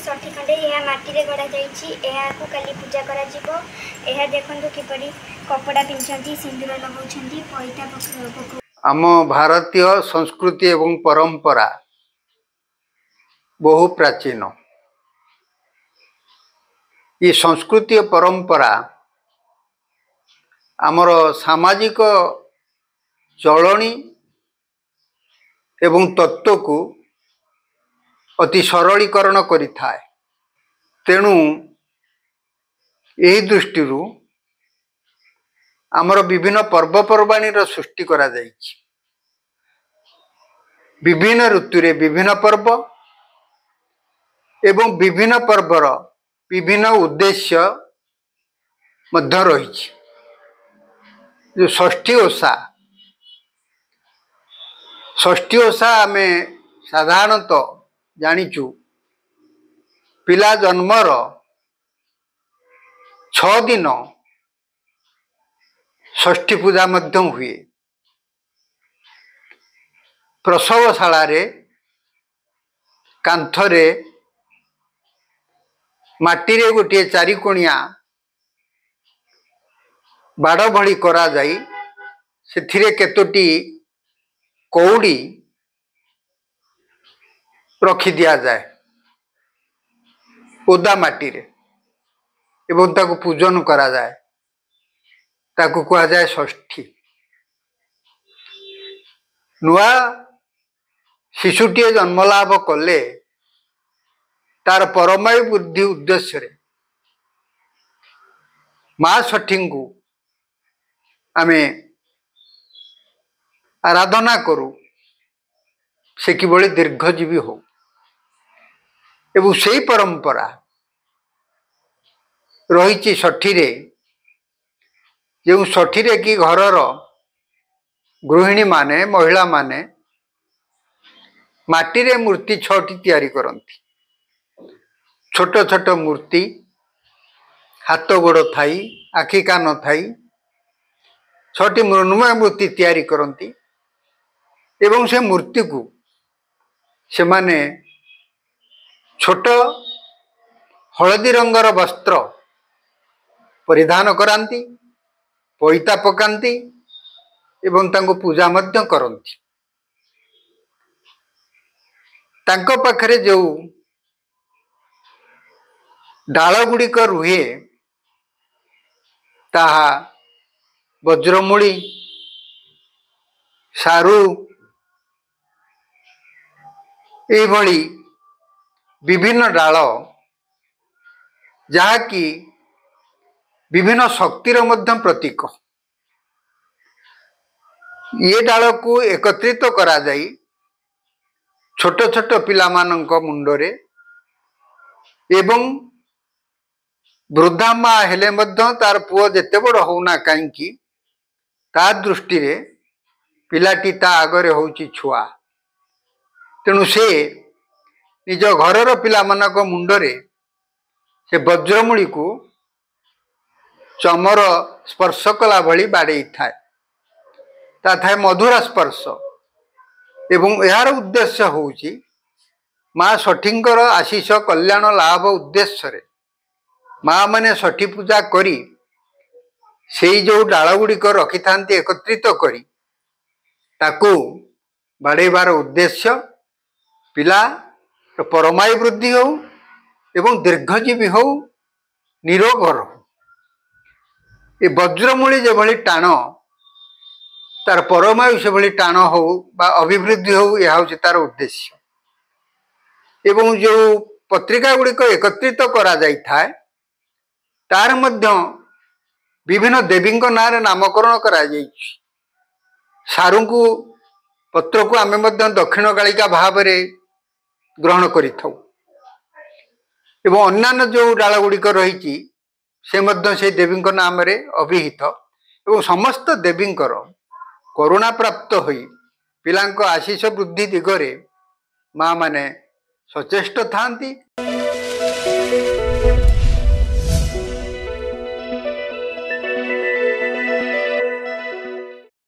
षठी खंडे यह माटी रे गड़ा जाइछि। यह को काली पूजा करा जिवो। यह देखंतु किपरि कपड़ा पिंचंती सिंदूर लगाउछंती पइता पक आम भारतीय संस्कृति एवं परंपरा बहु प्राचीन। ये संस्कृति और परंपरा आमर सामाजिक चलनी एवं तत्व को अति सरलीकरण करिथाए। तेणु यही दृष्टि आमर विभिन्न पर्वपर्वाणी सृष्टि करा जाइछि। विभिन्न ऋतुरे विभिन्न पर्व एवं विभिन्न पर्वर विभिन्न उद्देश्य मध्य रही। जो षष्ठी ओषा आमे साधारणतः जानिचु पिला जन्मर 6 दिन षष्ठी पूजा मध्य हुए। प्रसवशाला रे कांथरे माटी रे गोटे चारिकोणिया बाड़ भली करा जाई सेथिरे केतोटी कौड़ी रखी दिया जाए ओदा माटी रे एवं ताको पूजन करा जाए। ताको कहा जाए षष्ठी। नुआ शिशुटीए जन्मलाभ कले तार परमायु बुद्धि उद्देश्य रे माँ षठी को आमे आराधना करू से किभली दीर्घजीवी हो। एवं से परंपरा रही षठी रे जो षठी रे कि घरर गृहिणी माने महिला माने माटी रे मूर्ति 6टी तैयारी करती। छोट छोट मूर्ति हाथ गोड़ थाई आखि कान थाई 6टी मृण्मय मूर्ति तैयारी करती। एवं से मूर्ति को से माने छोट हलदी रंगर वस्त्र परिधान करांती पइता पकांती एवं तांको पूजा मध्य करती। तांको पाखरे जो डाल गुड़िक रुहे ताहा वज्रमूली सारू एभली विभिन्न डाल जहाँकि विभिन्न शक्तिर मध्य प्रतीक। ये डाल को एकत्रित करा जाई छोट छोट पिला मानक मुंडरे एवं वृद्धा माँ हेले मध्य तार पुओ जेते बड़ होना कहीं ता दृष्टि रे पिलाटी ता आगरे होची छुआ। तेणु से निज घरर पिला मानक मुंडरे से वज्रमूली को चमर स्पर्श कला भली बाड़े थाए। ता थाए मधुर स्पर्श एवं यार उद्देश्य होची माँ षठींकर आशीष कल्याण लाभ उद्देश्य रे माँ माने षठी पूजा करी से जो डाल गुड़िक रखि थांती एकत्रित करी ताकू बाड़ेबार उद्देश्य पिला परमायु वृद्धि हो एवं दीर्घजीवी हो निरोग हो। ये वज्रमूली जो भली टाण तार परमायु से भली टाण हो बा अभिवृद्धि हो यह हूँ तार उद्देश्य। एवं जो पत्रिका गुड़िक एकत्रित करा जाई थाए तार मध्य विभिन्न देवी नारे नामकरण करा जाइछि। सारू को पत्र को आमे मध्य दक्षिण कालिका भाव रे ग्रहण करिथौ एवं अन्यान्य जो डाल गुड़िक रही से मध्य से देवी नाम रे अभिहित एवं समस्त देवी करुणा प्राप्त होई पिलांको आशीष वृद्धि दिगरे माँ माने सचेष्ट थांती।